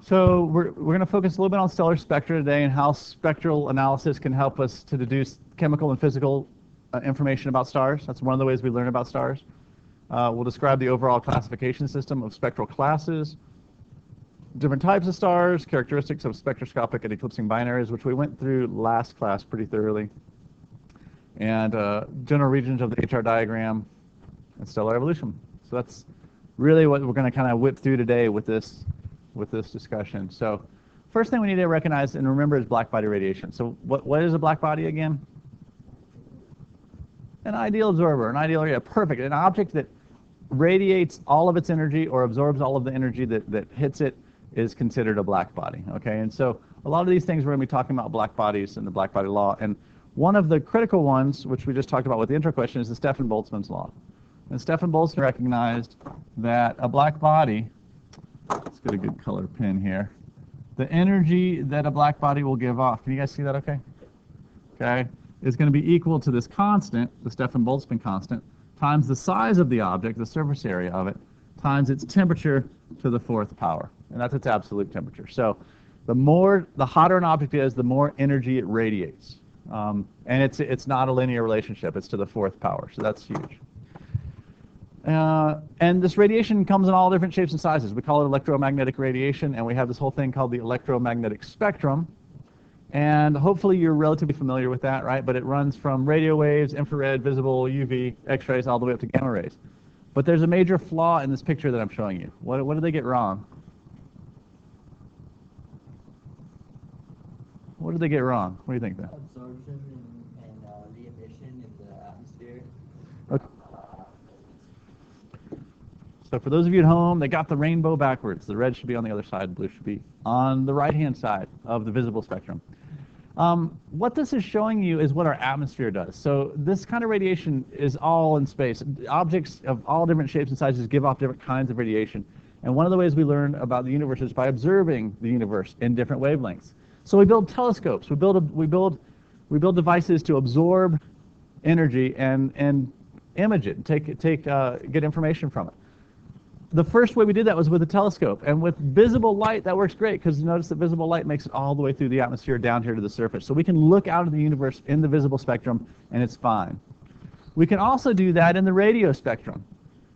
So we're going to focus a little bit on stellar spectra today and how spectral analysis can help us to deduce chemical and physical information about stars. That's one of the ways we learn about stars. We'll describe the overall classification system of spectral classes, different types of stars, characteristics of spectroscopic and eclipsing binaries, which we went through last class pretty thoroughly, and general regions of the HR diagram, and stellar evolution. So that's really what we're going to kind of whip through today with this discussion. So first thing we need to recognize and remember is black body radiation. So what is a black body again? An ideal absorber, an ideal area, perfect. An object that radiates all of its energy or absorbs all of the energy that hits it is considered a black body, okay? And so a lot of these things we're going to be talking about black bodies and the black body law. And one of the critical ones, which we just talked about with the intro question, is the Stefan-Boltzmann's law. And Stefan-Boltzmann recognized that a black body, let's get a good color pen here, the energy that a black body will give off, can you guys see that okay? Okay, is going to be equal to this constant, the Stefan-Boltzmann constant, times the size of the object, the surface area of it, times its temperature to the fourth power. And that's its absolute temperature. So the hotter an object is, the more energy it radiates. And it's not a linear relationship, it's to the fourth power, so that's huge. And this radiation comes in all different shapes and sizes. We call it electromagnetic radiation, and we have this whole thing called the electromagnetic spectrum. And hopefully you're relatively familiar with that, right? But it runs from radio waves, infrared, visible, UV, X-rays, all the way up to gamma rays. But there's a major flaw in this picture that I'm showing you. What did they get wrong? What did they get wrong? What do you think, Ben? Absorption and the emission in the atmosphere. Okay. So for those of you at home, they got the rainbow backwards. The red should be on the other side, blue should be on the right-hand side of the visible spectrum. What this is showing you is what our atmosphere does. So this kind of radiation is all in space. Objects of all different shapes and sizes give off different kinds of radiation. And one of the ways we learn about the universe is by observing the universe in different wavelengths. So we build telescopes. We build devices to absorb energy and image it, get information from it. The first way we did that was with a telescope, and with visible light that works great, because notice that visible light makes it all the way through the atmosphere down here to the surface. So we can look out of the universe in the visible spectrum and it's fine. We can also do that in the radio spectrum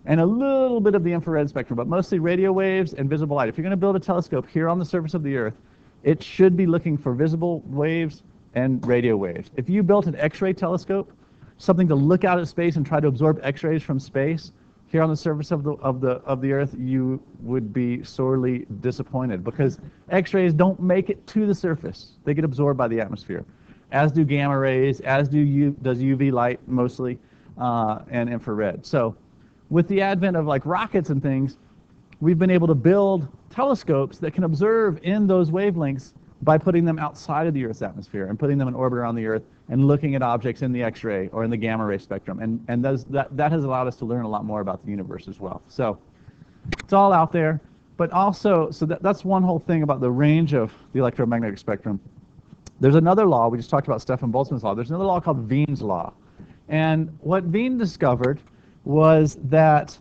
and a little bit of the infrared spectrum, but mostly radio waves and visible light. If you're going to build a telescope here on the surface of the Earth, it should be looking for visible waves and radio waves. If you built an X-ray telescope, something to look out at space and try to absorb X-rays from space, here on the surface of the Earth, you would be sorely disappointed, because X-rays don't make it to the surface. They get absorbed by the atmosphere, as do gamma rays, as does UV light mostly, and infrared. So with the advent of like rockets and things, we've been able to build telescopes that can observe in those wavelengths by putting them outside of the Earth's atmosphere and putting them in orbit around the Earth and looking at objects in the X-ray or in the gamma ray spectrum. And that has allowed us to learn a lot more about the universe as well. So it's all out there, but also, so that's one whole thing about the range of the electromagnetic spectrum. There's another law, we just talked about Stefan-Boltzmann's law. There's another law called Wien's law. And what Wien discovered was that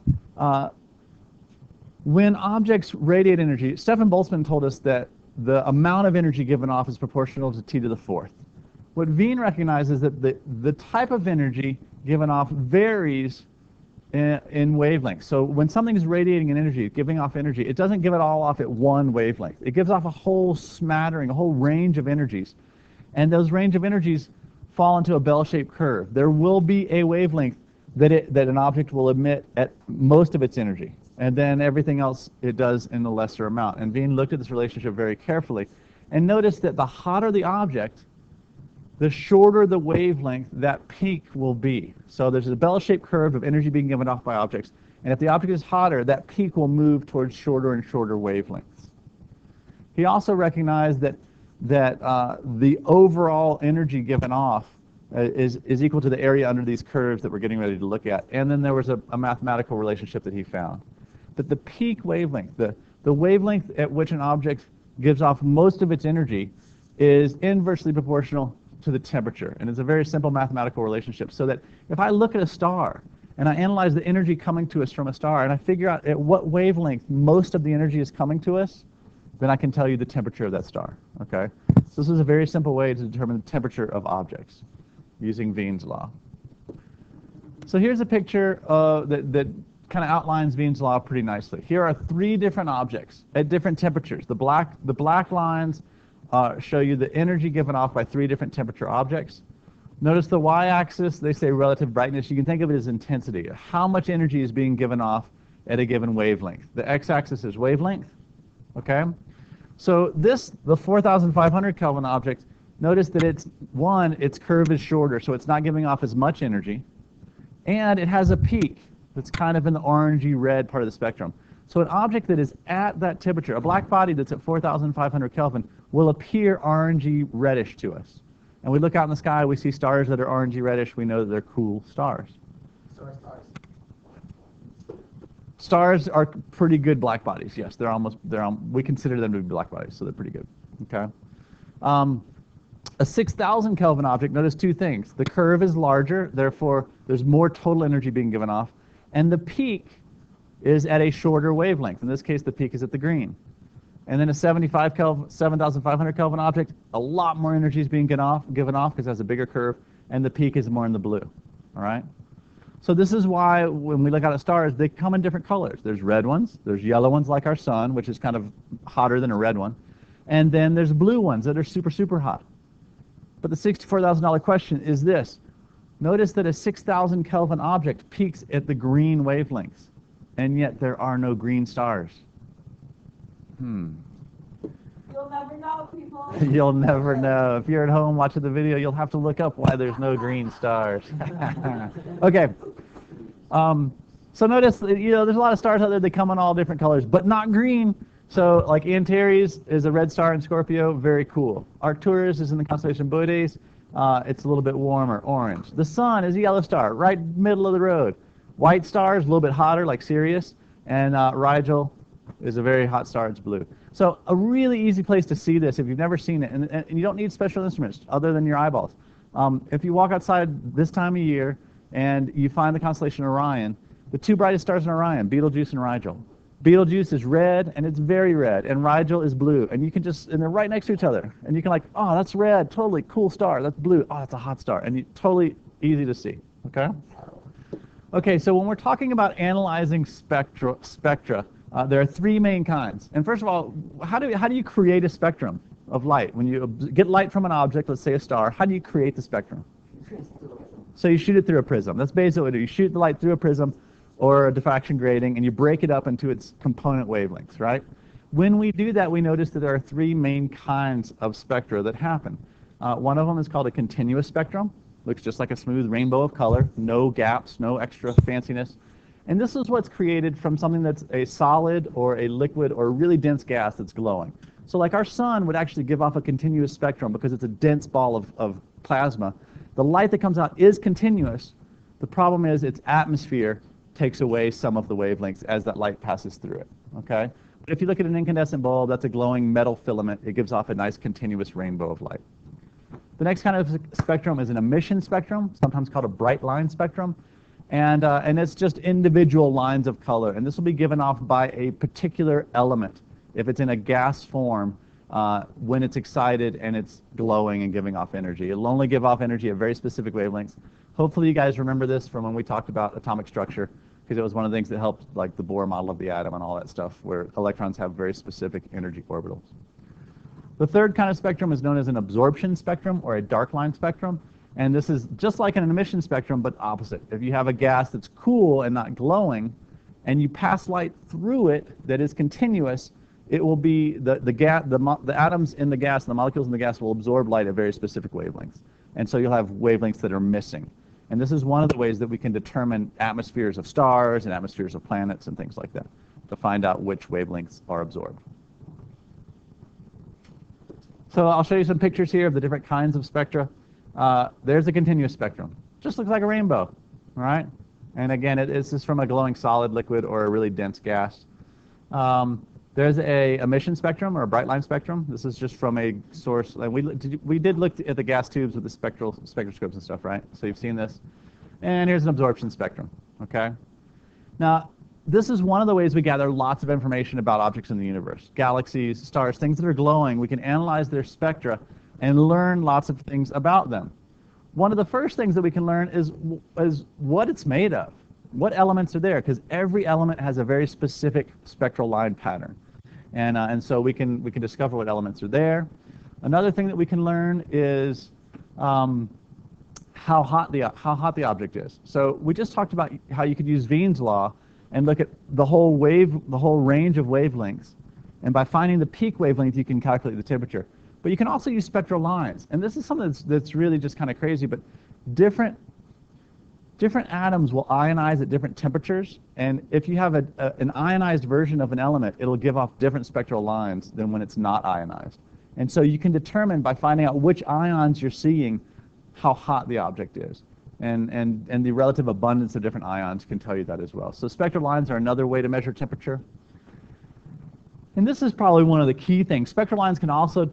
when objects radiate energy, Stefan-Boltzmann told us that the amount of energy given off is proportional to T to the fourth. What Wien recognizes that the type of energy given off varies in wavelength. So when something is radiating an energy, giving off energy, it doesn't give it all off at one wavelength. It gives off a whole smattering, a whole range of energies. And those range of energies fall into a bell-shaped curve. There will be a wavelength that an object will emit at most of its energy, and then everything else it does in a lesser amount. And Wien looked at this relationship very carefully and noticed that the hotter the object, the shorter the wavelength that peak will be. So there's a bell-shaped curve of energy being given off by objects, and if the object is hotter, that peak will move towards shorter and shorter wavelengths. He also recognized that the overall energy given off is equal to the area under these curves that we're getting ready to look at. And then there was a mathematical relationship that he found. But the peak wavelength, the wavelength at which an object gives off most of its energy, is inversely proportional to the temperature. And it's a very simple mathematical relationship. So that if I look at a star and I analyze the energy coming to us from a star and I figure out at what wavelength most of the energy is coming to us, then I can tell you the temperature of that star. Okay? So this is a very simple way to determine the temperature of objects using Wien's law. So here's a picture that kind of outlines Wien's law pretty nicely. Here are 3 different objects at different temperatures. The black lines show you the energy given off by 3 different temperature objects. Notice the y-axis, they say relative brightness. You can think of it as intensity. How much energy is being given off at a given wavelength. The x-axis is wavelength. Okay? So the 4,500 Kelvin object, notice that its curve is shorter, so it's not giving off as much energy. And it has a peak that's kind of in the orangey red part of the spectrum. So an object that is at that temperature, a black body that's at 4,500 Kelvin, will appear orangey reddish to us. And we look out in the sky, we see stars that are orangey reddish, we know that they're cool stars. So are stars. Stars are pretty good black bodies, yes. We consider them to be black bodies, so they're pretty good. Okay. A 6,000 Kelvin object, notice 2 things. The curve is larger, therefore there's more total energy being given off, and the peak is at a shorter wavelength. In this case, the peak is at the green. And then a 7,500 Kelvin object, a lot more energy is being given off because it has a bigger curve, and the peak is more in the blue. All right? So this is why when we look out at stars, they come in different colors. There's red ones, there's yellow ones like our sun, which is kind of hotter than a red one, and then there's blue ones that are super, super hot. But the $64,000 question is this. Notice that a 6,000 Kelvin object peaks at the green wavelengths, and yet there are no green stars. You'll never know, people. You'll never know. If you're at home watching the video, you'll have to look up why there's no green stars. Okay. So notice, there's a lot of stars out there that come in all different colors, but not green. So like Antares is a red star in Scorpio, very cool. Arcturus is in the constellation Boötes. It's a little bit warmer, orange. The sun is a yellow star, right middle of the road. White star is a little bit hotter, like Sirius. And Rigel is a very hot star, it's blue. So a really easy place to see this if you've never seen it, and you don't need special instruments other than your eyeballs. If you walk outside this time of year and you find the constellation Orion, the 2 brightest stars in Orion, Betelgeuse and Rigel. Betelgeuse is red, and it's very red, and Rigel is blue, and and they're right next to each other, and you can oh, that's red, totally cool star, that's blue, oh, that's a hot star, and totally easy to see, okay? Okay, so when we're talking about analyzing spectra, there are 3 main kinds. And first of all, how do you create a spectrum of light? When you get light from an object, let's say a star, how do you create the spectrum? So you shoot it through a prism. That's basically what you do. You shoot the light through a prism or a diffraction grating, and you break it up into its component wavelengths, right? When we do that, we notice that there are 3 main kinds of spectra that happen. One of them is called a continuous spectrum. Looks just like a smooth rainbow of color, no gaps, no extra fanciness. And this is what's created from something that's a solid or a liquid or a really dense gas that's glowing. So like our sun would actually give off a continuous spectrum because it's a dense ball of plasma. The light that comes out is continuous. The problem is its atmosphere takes away some of the wavelengths as that light passes through it, okay? But if you look at an incandescent bulb, that's a glowing metal filament. It gives off a nice continuous rainbow of light. The next kind of spectrum is an emission spectrum, sometimes called a bright line spectrum. And it's just individual lines of color. And this will be given off by a particular element if it's in a gas form when it's excited and it's glowing and giving off energy. It'll only give off energy at very specific wavelengths. Hopefully you guys remember this from when we talked about atomic structure, because it was one of the things that helped, like the Bohr model of the atom and all that stuff, where electrons have very specific energy orbitals. The third kind of spectrum is known as an absorption spectrum or a dark line spectrum. And this is just like an emission spectrum, but opposite. If you have a gas that's cool and not glowing, and you pass light through it that is continuous, it will be the atoms in the gas, the molecules in the gas will absorb light at very specific wavelengths. And so you'll have wavelengths that are missing. And this is one of the ways that we can determine atmospheres of stars and atmospheres of planets and things like that, to find out which wavelengths are absorbed. So I'll show you some pictures here of the different kinds of spectra. There's a continuous spectrum. Just looks like a rainbow, right? And again, it's just from a glowing solid, liquid, or a really dense gas. There's a emission spectrum or a bright line spectrum. This is just from a source. And we did look at the gas tubes with the spectroscopes and stuff, right? So you've seen this. And here's an absorption spectrum, okay? Now, this is one of the ways we gather lots of information about objects in the universe. Galaxies, stars, things that are glowing. We can analyze their spectra and learn lots of things about them. One of the first things that we can learn is what it's made of. What elements are there? Because every element has a very specific spectral line pattern. And so we can discover what elements are there. Another thing that we can learn is how hot the object is. So we just talked about how you could use Wien's law and look at the whole range of wavelengths. And by finding the peak wavelength, you can calculate the temperature. But you can also use spectral lines. And this is something that's really just kind of crazy, but different atoms will ionize at different temperatures. And if you have an ionized version of an element, it'll give off different spectral lines than when it's not ionized. And so you can determine by finding out which ions you're seeing how hot the object is. And the relative abundance of different ions can tell you that as well. So spectral lines are another way to measure temperature. And this is probably one of the key things. Spectral lines can also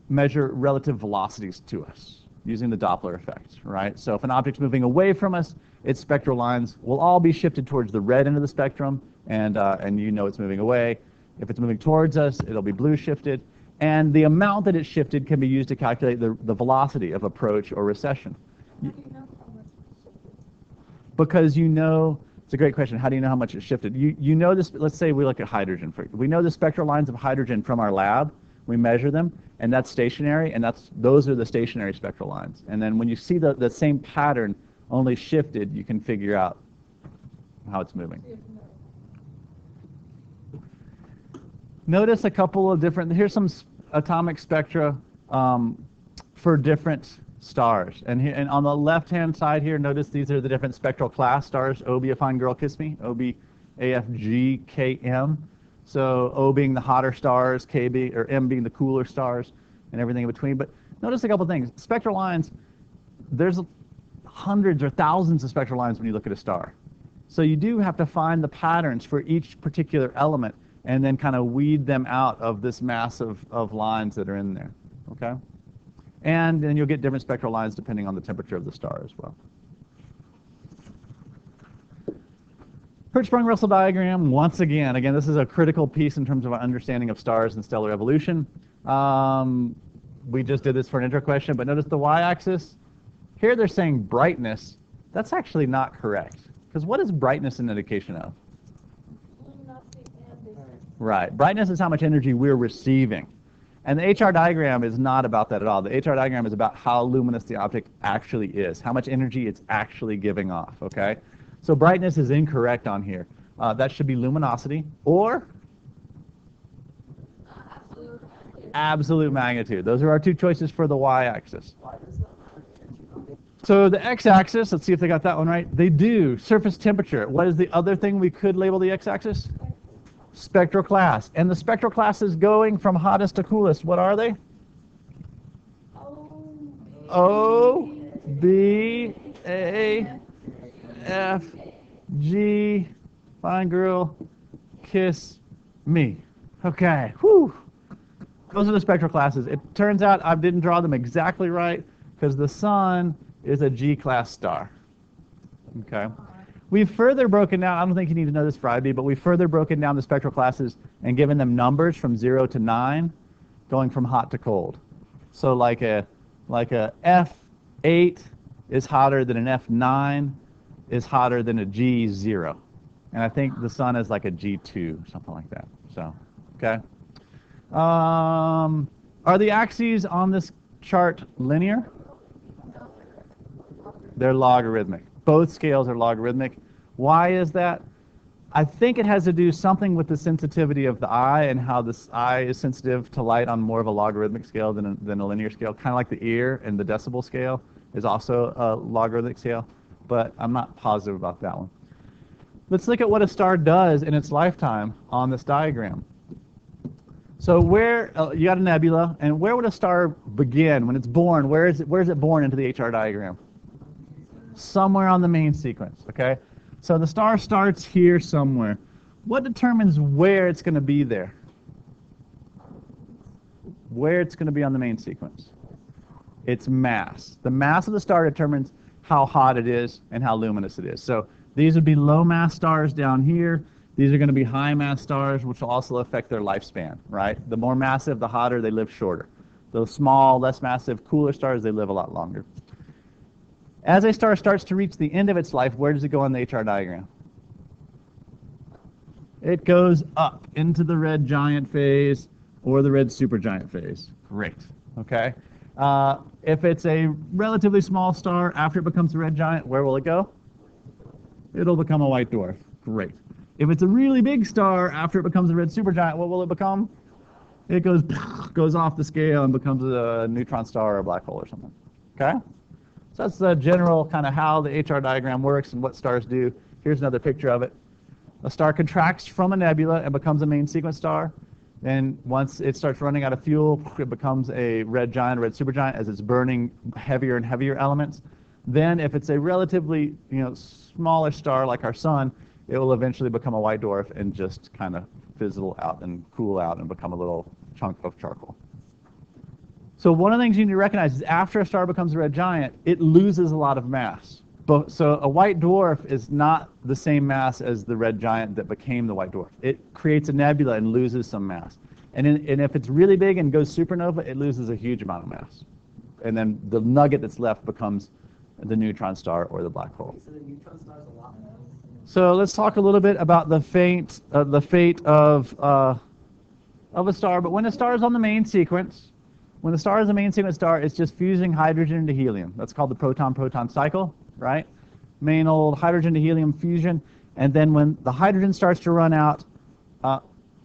measure relative velocities to us using the Doppler effect, right? So if an object's moving away from us, its spectral lines will all be shifted towards the red end of the spectrum, and you know it's moving away. If it's moving towards us, it'll be blue shifted. And the amount that it's shifted can be used to calculate the velocity of approach or recession. How do you know how much it's shifted? Because you know, it's a great question, how do you know how much it's shifted? You know this, let's say we look at hydrogen. We know the spectral lines of hydrogen from our lab. We measure them, and that's stationary, and those are the stationary spectral lines. And then when you see the same pattern only shifted, you can figure out how it's moving. Notice a couple of different, here's some atomic spectra for different stars. And on the left-hand side here, notice these are the different spectral class stars. O be a fine girl, kiss me. O, B, A, F, G, K, M. So O being the hotter stars, M being the cooler stars, and everything in between. But notice a couple things. Spectral lines, there's hundreds or thousands of spectral lines when you look at a star. So you do have to find the patterns for each particular element and then kind of weed them out of this mass of lines that are in there, okay? And then you'll get different spectral lines depending on the temperature of the star as well. Hertzsprung-Russell diagram, once again, this is a critical piece in terms of our understanding of stars and stellar evolution. We just did this for an intro question, but notice the y-axis. Here they're saying brightness. That's actually not correct, because what is brightness an indication of? Right. Brightness is how much energy we're receiving. And the HR diagram is not about that at all. The HR diagram is about how luminous the object actually is, how much energy it's actually giving off, okay? So brightness is incorrect on here. That should be luminosity or absolute magnitude. Those are our two choices for the y-axis. So the x-axis, let's see if they got that one right. They do. Surface temperature. What is the other thing we could label the x-axis? Spectral class. And the spectral classes going from hottest to coolest, what are they? O, B, A, F, G, fine girl, kiss me. Okay, whew. Those are the spectral classes. It turns out I didn't draw them exactly right because the sun is a G-class star. Okay. We've further broken down, I don't think you need to know this for IB, but we've further broken down the spectral classes and given them numbers from 0 to 9, going from hot to cold. So like a F8 is hotter than an F9 is hotter than a G0. And I think the sun is like a G2, something like that. So, okay. Are the axes on this chart linear? They're logarithmic. Both scales are logarithmic. Why is that? I think it has to do something with the sensitivity of the eye and how this eye is sensitive to light on more of a logarithmic scale than a linear scale, kind of like the ear and the decibel scale is also a logarithmic scale, but I'm not positive about that one. Let's look at what a star does in its lifetime on this diagram. So where, you got a nebula, and where would a star begin when it's born? Where is it born into the HR diagram? Somewhere on the main sequence, okay? So the star starts here somewhere. What determines where it's going to be there? Where it's going to be on the main sequence? Its mass. The mass of the star determines how hot it is and how luminous it is. So these would be low mass stars down here, These are going to be high mass stars, which will also affect their lifespan, right? The more massive, the hotter, they live shorter. Those small, less massive, cooler stars, they live a lot longer. As a star starts to reach the end of its life, where does it go on the HR diagram? It goes up into the red giant phase or the red supergiant phase. Great. Okay. If it's a relatively small star, after it becomes a red giant, where will it go? It'll become a white dwarf. Great. If it's a really big star, after it becomes a red supergiant, what will it become? It goes off the scale and becomes a neutron star or a black hole or something. Okay? So that's the general kind of how the HR diagram works and what stars do. Here's another picture of it. A star contracts from a nebula and becomes a main sequence star. And once it starts running out of fuel, it becomes a red giant, red supergiant, as it's burning heavier and heavier elements. Then if it's a relatively smaller star like our sun, it will eventually become a white dwarf and just kind of fizzle out and cool out and become a little chunk of charcoal. So one of the things you need to recognize is after a star becomes a red giant, it loses a lot of mass. So a white dwarf is not the same mass as the red giant that became the white dwarf. It creates a nebula and loses some mass. And if it's really big and goes supernova, it loses a huge amount of mass. And then the nugget that's left becomes the neutron star or the black hole. So the neutron star is a lot more. So let's talk a little bit about the fate of a star. But when a star is on the main sequence, when the star is a main sequence star, it's just fusing hydrogen into helium. That's called the proton-proton cycle, right? Main old hydrogen to helium fusion. And then when the hydrogen starts to run out,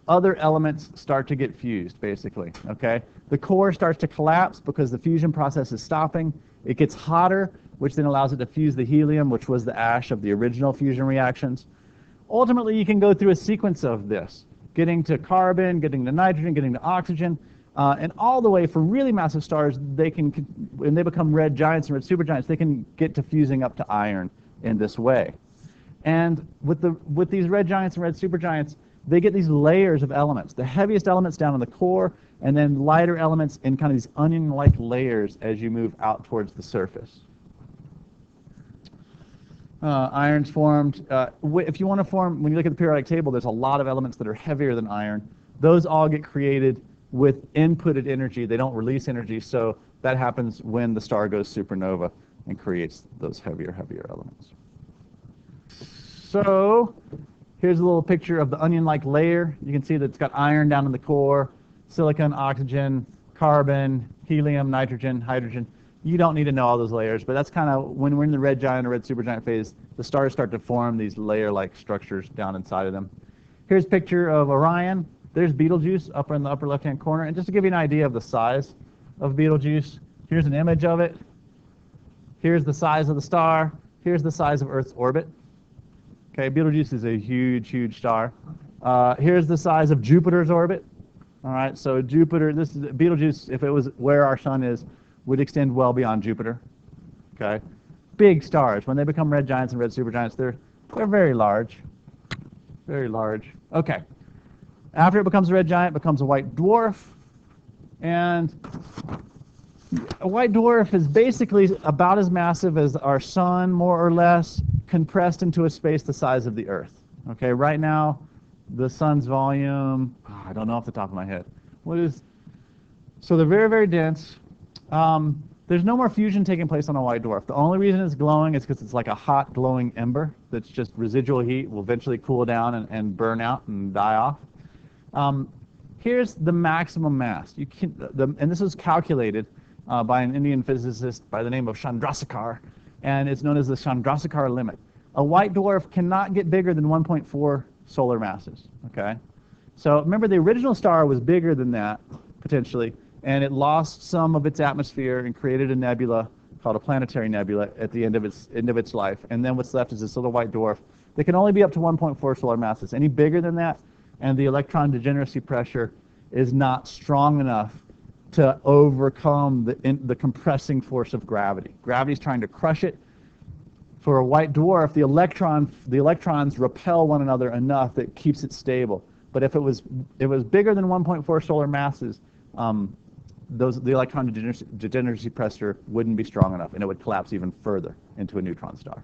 other elements start to get fused, basically, okay? The core starts to collapse because the fusion process is stopping. It gets hotter, which then allows it to fuse the helium, which was the ash of the original fusion reactions. Ultimately, you can go through a sequence of this, getting to carbon, getting to nitrogen, getting to oxygen, and all the way for really massive stars, when they become red giants and red supergiants, they can get to fusing up to iron in this way. And with these red giants and red supergiants, they get these layers of elements, the heaviest elements down in the core, and then lighter elements in kind of these onion-like layers as you move out towards the surface. Iron's formed. If you want to form, when you look at the periodic table, there's a lot of elements that are heavier than iron. Those all get created with inputted energy. They don't release energy, so that happens when the star goes supernova and creates those heavier elements. So here's a little picture of the onion-like layer. You can see that it's got iron down in the core, silicon, oxygen, carbon, helium, nitrogen, hydrogen. You don't need to know all those layers, but that's kind of when we're in the red giant or red supergiant phase, the stars start to form these layer-like structures down inside of them. Here's a picture of Orion. There's Betelgeuse up in the upper left-hand corner. And just to give you an idea of the size of Betelgeuse, here's an image of it. Here's the size of the star. Here's the size of Earth's orbit. Okay, Betelgeuse is a huge, huge star. Here's the size of Jupiter's orbit. All right, so Jupiter, this is Betelgeuse, if it was where our sun is, would extend well beyond Jupiter. Okay, big stars. When they become red giants and red supergiants, they're very large, very large. Okay, after it becomes a red giant, it becomes a white dwarf, and a white dwarf is basically about as massive as our sun, more or less, compressed into a space the size of the Earth. Okay, right now, the sun's volume, I don't know off the top of my head. So they're very, very dense. There's no more fusion taking place on a white dwarf. The only reason it's glowing is because it's like a hot, glowing ember that's just residual heat, will eventually cool down and burn out and die off. Here's the maximum mass. And this was calculated by an Indian physicist by the name of Chandrasekhar, and it's known as the Chandrasekhar limit. A white dwarf cannot get bigger than 1.4 solar masses, okay? So remember, the original star was bigger than that, potentially, and it lost some of its atmosphere and created a nebula called a planetary nebula at the end of its life. And then what's left is this little white dwarf that can only be up to 1.4 solar masses. Any bigger than that, and the electron degeneracy pressure is not strong enough to overcome the compressing force of gravity. Gravity's trying to crush it. For a white dwarf, the electrons repel one another enough that keeps it stable. But if it was bigger than 1.4 solar masses, the electron degeneracy pressure wouldn't be strong enough, and it would collapse even further into a neutron star.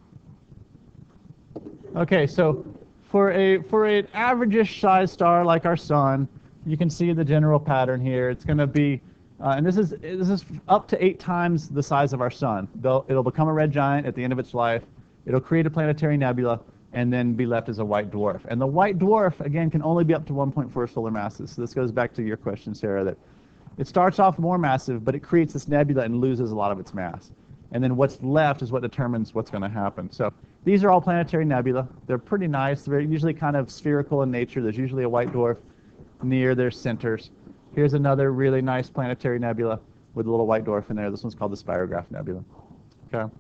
Okay, so for an average-ish size star like our sun, you can see the general pattern here. It's going to be, and this is up to 8 times the size of our sun. It'll become a red giant at the end of its life. It'll create a planetary nebula and then be left as a white dwarf. And the white dwarf, again, can only be up to 1.4 solar masses. So this goes back to your question, Sarah, that it starts off more massive, but it creates this nebula and loses a lot of its mass. And then what's left is what determines what's going to happen. So these are all planetary nebula. They're pretty nice. They're usually kind of spherical in nature. There's usually a white dwarf near their centers. Here's another really nice planetary nebula with a little white dwarf in there. This one's called the Spirograph Nebula. Okay.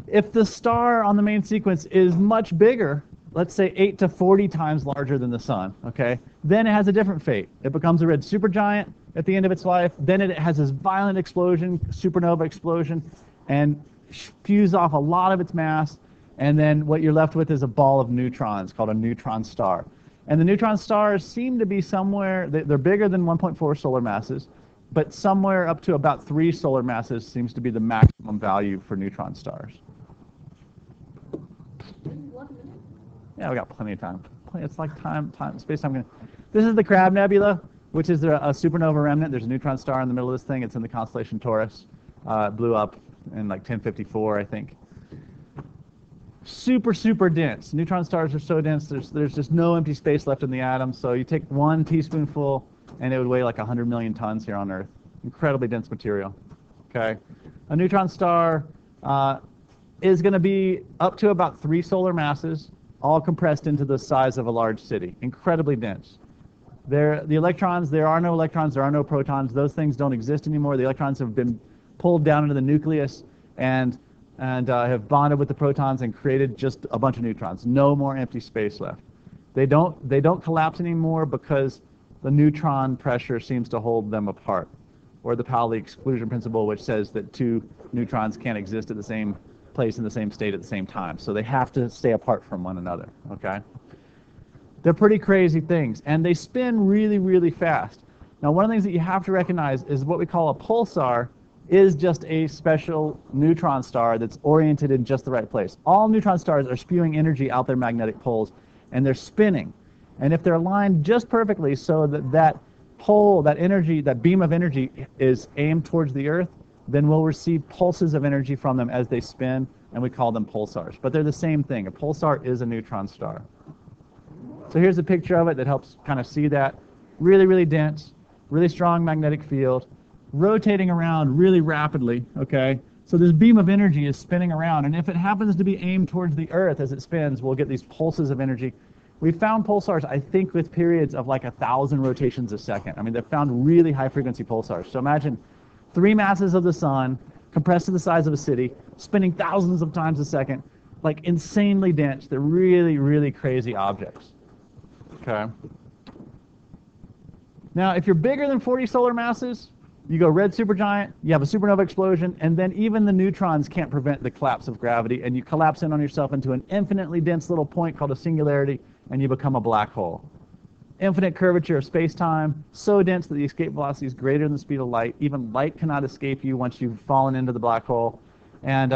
If the star on the main sequence is much bigger, let's say 8 to 40 times larger than the sun, okay, then it has a different fate. It becomes a red supergiant at the end of its life. Then it has this violent explosion, supernova explosion, and spews off a lot of its mass. And then what you're left with is a ball of neutrons called a neutron star. And the neutron stars seem to be somewhere, they're bigger than 1.4 solar masses, but somewhere up to about 3 solar masses seems to be the maximum value for neutron stars. Yeah, we got plenty of time. It's like space-time. This is the Crab Nebula, which is a supernova remnant. There's a neutron star in the middle of this thing. It's in the constellation Taurus. It blew up in like 1054, I think. Super, super dense. Neutron stars are so dense, there's just no empty space left in the atom. So you take 1 teaspoonful, and it would weigh like 100 million tons here on Earth. Incredibly dense material. Okay, a neutron star is going to be up to about 3 solar masses, all compressed into the size of a large city. Incredibly dense. The electrons, there are no electrons, there are no protons. Those things don't exist anymore. The electrons have been pulled down into the nucleus and have bonded with the protons and created just a bunch of neutrons. No more empty space left. They don't collapse anymore because the neutron pressure seems to hold them apart, or the Pauli exclusion principle, which says that 2 neutrons can't exist at the same place in the same state at the same time. So they have to stay apart from one another, okay? They're pretty crazy things, and they spin really, really fast. Now, one of the things that you have to recognize is what we call a pulsar is just a special neutron star that's oriented in just the right place. All neutron stars are spewing energy out their magnetic poles, and they're spinning. And if they're aligned just perfectly so that pole, that energy, that beam of energy is aimed towards the Earth, then we'll receive pulses of energy from them as they spin, and we call them pulsars. But they're the same thing. A pulsar is a neutron star. So here's a picture of it that helps kind of see that. Really, really dense, really strong magnetic field, rotating around really rapidly, okay? So this beam of energy is spinning around, and if it happens to be aimed towards the Earth as it spins, we'll get these pulses of energy. We've found pulsars, I think, with periods of like 1,000 rotations a second. I mean, they've found really high-frequency pulsars. So imagine 3 masses of the sun, compressed to the size of a city, spinning thousands of times a second, like insanely dense. They're really, really crazy objects. Okay. Now, if you're bigger than 40 solar masses, you go red supergiant, you have a supernova explosion, and then even the neutrons can't prevent the collapse of gravity, and you collapse in on yourself into an infinitely dense little point called a singularity, and you become a black hole. Infinite curvature of space-time, so dense that the escape velocity is greater than the speed of light. Even light cannot escape you once you've fallen into the black hole. And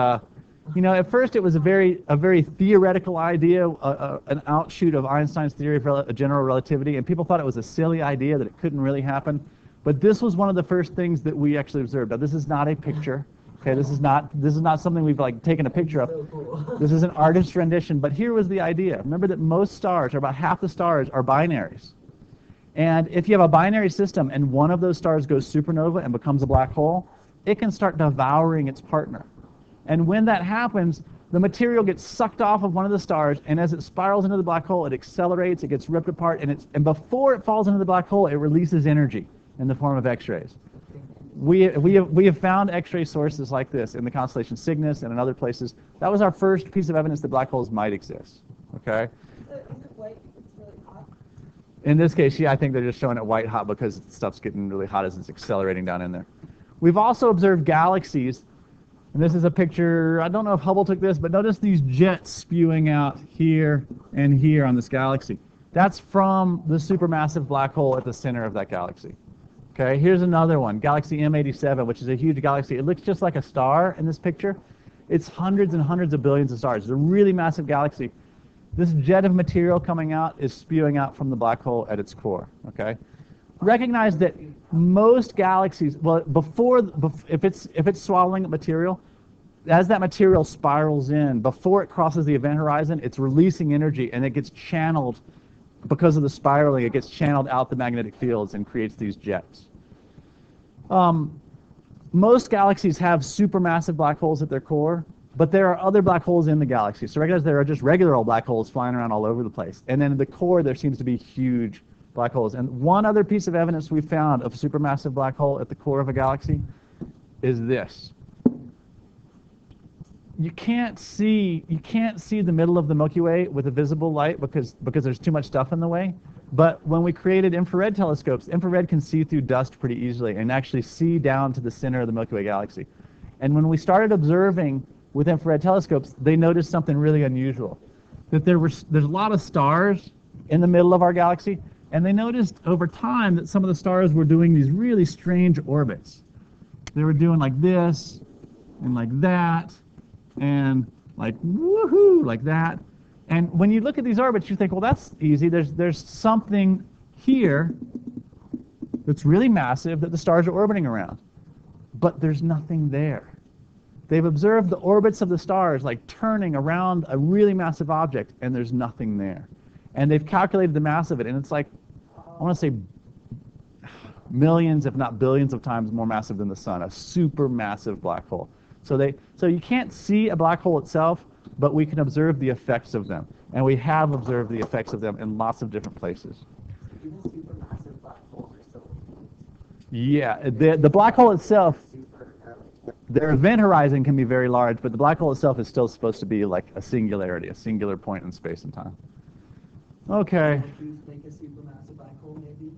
you know, at first it was a very theoretical idea, an outshoot of Einstein's theory of general relativity, and people thought it was a silly idea that it couldn't really happen. But this was one of the first things that we actually observed. Now, this is not a picture. Okay, this is not something we've like taken a picture of. So cool. This is an artist's rendition. But here was the idea. Remember that most stars, or about half the stars, are binaries. And if you have a binary system and one of those stars goes supernova and becomes a black hole, it can start devouring its partner. And when that happens, the material gets sucked off of one of the stars, and as it spirals into the black hole, it accelerates, it gets ripped apart, and before it falls into the black hole, it releases energy in the form of X-rays. We have found X-ray sources like this in the constellation Cygnus and in other places. That was our first piece of evidence that black holes might exist. Okay. So is it white? It's really hot. In this case, yeah, I think they're just showing it white hot because stuff's getting really hot as it's accelerating down in there. We've also observed galaxies, and this is a picture. I don't know if Hubble took this, but notice these jets spewing out here and here on this galaxy. That's from the supermassive black hole at the center of that galaxy. Okay, here's another one, galaxy M87, which is a huge galaxy. It looks just like a star in this picture. It's hundreds and hundreds of billions of stars. It's a really massive galaxy. This jet of material coming out is spewing out from the black hole at its core, okay? Recognize that most galaxies, well, if it's swallowing up material, as that material spirals in, before it crosses the event horizon, it's releasing energy, and it gets channeled, because of the spiraling, it gets channeled out the magnetic fields and creates these jets. Most galaxies have supermassive black holes at their core, but there are other black holes in the galaxy. So recognize there are just regular old black holes flying around all over the place. And then in the core, there seems to be huge black holes. And one other piece of evidence we found of a supermassive black hole at the core of a galaxy is this. You can't see the middle of the Milky Way with a visible light because there's too much stuff in the way. But when we created infrared telescopes, infrared can see through dust pretty easily and actually see down to the center of the Milky Way galaxy. And when we started observing with infrared telescopes, they noticed something really unusual. That there's a lot of stars in the middle of our galaxy, and they noticed over time that some of the stars were doing these really strange orbits. They were doing like this, and like that, and like woohoo, like that. And when you look at these orbits, you think, well, that's easy. There's something here that's really massive that the stars are orbiting around. But there's nothing there. They've observed the orbits of the stars like turning around a really massive object, and there's nothing there. And they've calculated the mass of it, and it's like, I want to say millions, if not billions of times more massive than the sun, a supermassive black hole. So you can't see a black hole itself, but we can observe the effects of them. And we have observed the effects of them in lots of different places. Even supermassive black holes are still. Yeah, the black hole itself, their event horizon can be very large, but the black hole itself is still supposed to be like a singularity, a singular point in space and time. Okay. Would you make a supermassive black hole maybe?